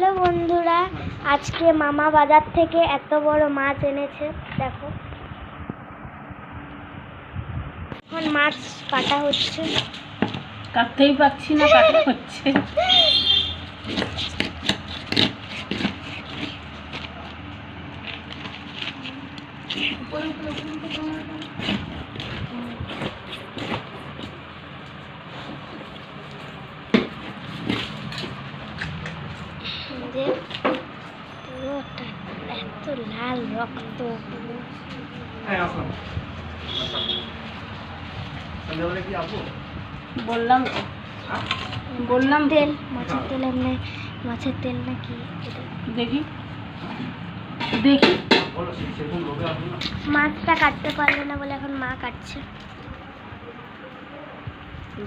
Hello বন্ধুরা, আজকে মামা বাজার থেকে এত বড় মাছ এনেছে। দেখো, এখন মাছ কাটা হচ্ছে। কাটতেই পাচ্ছি না, কাটা হচ্ছে। এত লাল রক্ত। বললাম তেল, মাছের তেল। এমনি মাছের তেল নাকি? দেখি দেখি মাছটা কাটতে পারবে না বলে এখন মা কাটছে।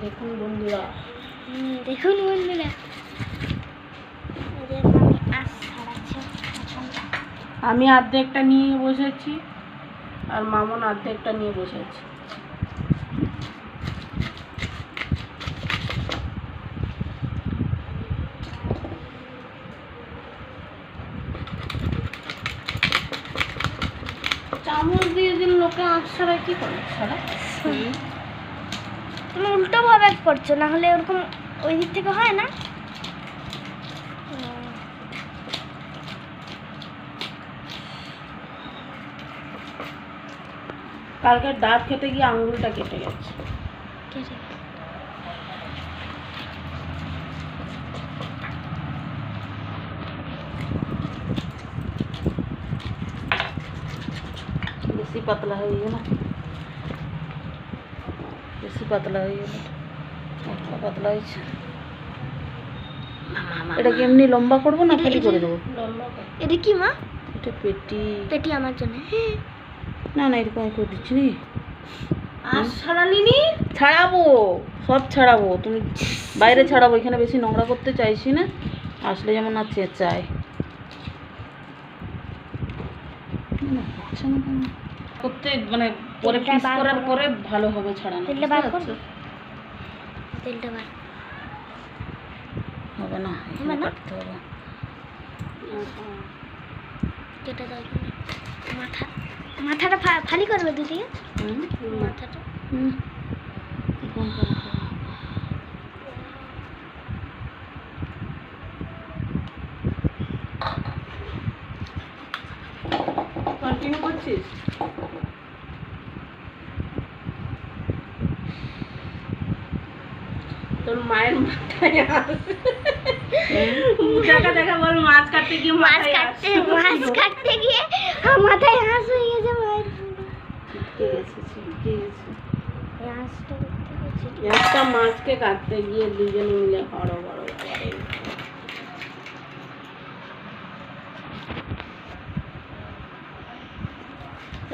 দেখুন বন্ধুরা, দেখুন বন্ধুরা, আমি অর্ধেকটা নিয়ে বসেছি আর মামন অর্ধেকটা নিয়ে বসেছি। চামচ দিয়ে দিন, লোকে আঁচ ছাড়া কি করে ছাড়া? তুমি উল্টো ভাবে করছো, না হলে ওরকম ওই দিক থেকে হয় না। কালকে ডাব খেতে গিয়ে আঙুলটা কেটে গেছে। বেশি পাতলা হয়ে গেল, বেশি পাতলা হয়ে গেল, পাতলা হয়েছে। এটা কি এমনি লম্বা করবো না খালি করে দেবো? এটা কি মা? এটা পেটি। পেটি আমার জন্য? না না, এরকম করে দিচ্ছি। আর ছাড়ালিনি? ছাড়াবো, সব ছাড়াবো। তুমি বাইরে ছাড়াবো, এখানে বেশি নোংরা করতে চাইছি না। আসলে যেমন আর চেঁচায় করতে, মানে পরে পিস করার পরে ভালো হবে ছাড়ানো। তেলটা বার করো, তেলটা বার হবে না, হবে না, কাটতে হবে। কেটে দাও। মাথাটা ফালি করবে দুদিকে, মাথাটা। কন্টিনিউ করছিস? তোর মায়ের মাথায় দেখা দেখা বল, মাছ কাটতে গিয়ে মাছ কাটতে গিয়ে মাথায় হাঁস হয়ে গেছে। মায়ের একটা মাছকে কাটতে গিয়ে দুজন মিলে বড় বড়।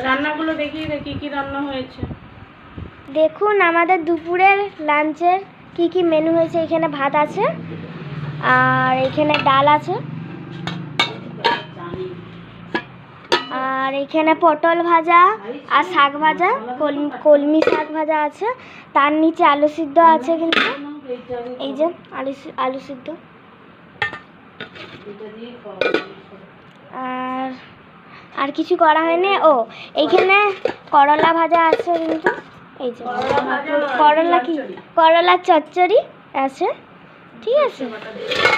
রান্নাগুলো দেখি দেখি কি রান্না হয়েছে। দেখুন আমাদের দুপুরের লাঞ্চের কি কি মেনু হয়েছে। এখানে ভাত আছে, আর এখানে ডাল আছে, আর এখানে পটল ভাজা আর শাক ভাজা, কলমি শাক ভাজা আছে। তার নিচে আলু সিদ্ধ আছে, কিন্তু এই যে আলু সিদ্ধ। আর কিছু করা হয়নি। ও, এইখানে করলা ভাজা আছে, কিন্তু এই যে করলার চচ্চড়ি আছে। ঠিক আছে,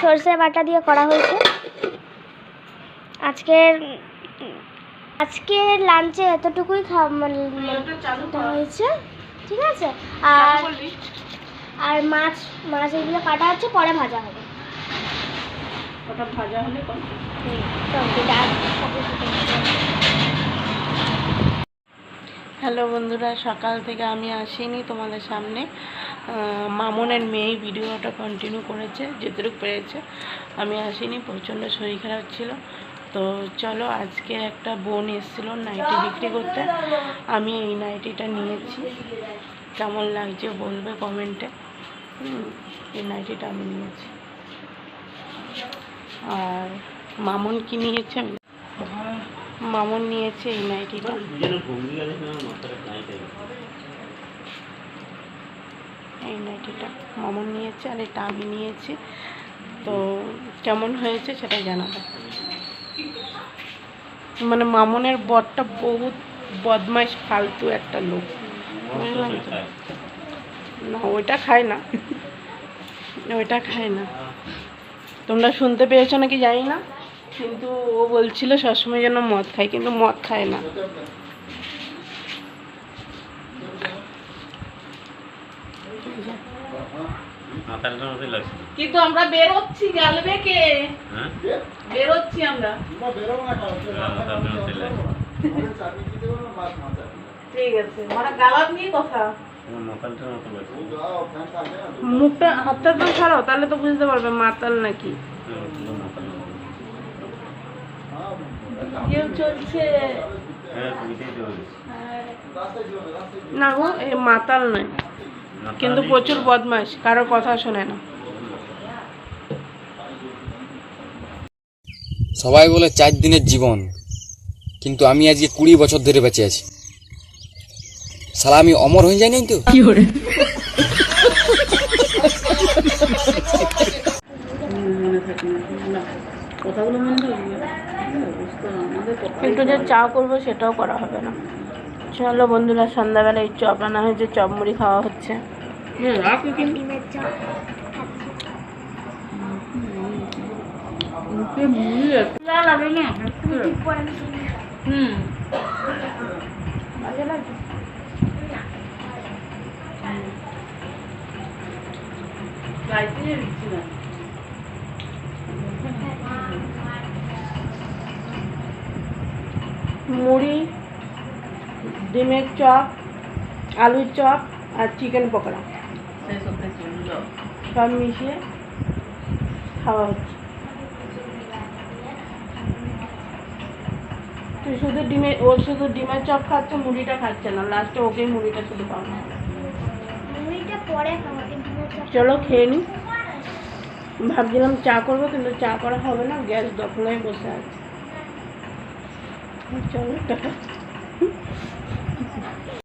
সরষে বাটা দিয়ে করা হয়েছে। আজকে লাঞ্চে এতটুকুই হয়েছে। ঠিক আছে, আর মাছ এগুলো কাটা হচ্ছে, পরে ভাজা হবে। ওটা ভাজা হলে হ্যালো বন্ধুরা, সকাল থেকে আমি আসিনি তোমাদের সামনে। মামনের মেয়ে ভিডিওটা কন্টিনিউ করেছে যেটুকু পেরেছে, আমি আসিনি। প্রচণ্ড শরীর খারাপ ছিল। তো চলো, আজকে একটা বোন এসেছিল নাইটি বিক্রি করতে। আমি এই নাইটিটা নিয়েছি, কেমন লাগছে বলবে কমেন্টে। এই নাইটিটা আমি নিয়েছি। আর মামন কি নিয়েছে? মামন নিয়েছে এই নাইটিটা। এই নাইটিটা মামন নিয়েছে, আর এটা আমি নিয়েছি। তো কেমন হয়েছে সেটাই জানাবো। মানে মামনের বরটা বহুত বদমাইশ ফালতু একটা লোক, বুঝলাম তো। না ওইটা খায় না, ওইটা খায় না। তোমরা শুনতে পেয়েছো নাকি জানি না, কিন্তু ও বলছিল সবসময় যেন মদ খায়, কিন্তু মদ খায় না। কিন্তু আমরা বেরোচ্ছি, জ্বালবে কে? বেরোচ্ছি আমরা। ঠিক আছে, মানে গালাত নিয়ে কথা। মুখটা হাতটা তো ছাড়াও, তাহলে তো বুঝতে পারবে মাতাল নাকি। কেউ চলছে না গো, এই মাতাল নয়, কিন্তু প্রচুর বদমাশ, কারো কথা শোনে না। সবাই বলে 4 দিনের জীবন, কিন্তু আমি আজকে 20 বছর ধরে বেঁচে আছি। শালা আমি অমর হয়ে যাই নাই তো? একটু যে চা করবো সেটাও করা হবে না। চলো বন্ধুরা, সন্ধ্যাবেলা এই চপ আনা হয়েছে, চপ মুড়ি খাওয়া হচ্ছে। ডিমের চপ মুড়ি, ডিমের চপ, আলুর চপ আর চিকেন পকোড়া সব মিশিয়ে খাওয়া হচ্ছে। তুই শুধু ডিমের, ওর শুধু ডিমের চপ খাচ্ছে, মুড়িটা খাচ্ছে না, লাস্টে ওকেই মুড়িটা শুধু খাওয়া। মুড়িটা পরে খাওয়াতে ডিমের চপ। চলো খেয়ে নি। ভাবছিলাম চা করবো, কিন্তু চা করা হবে না, গ্যাস দখল হয়ে বসে আছে। চলো টাটা।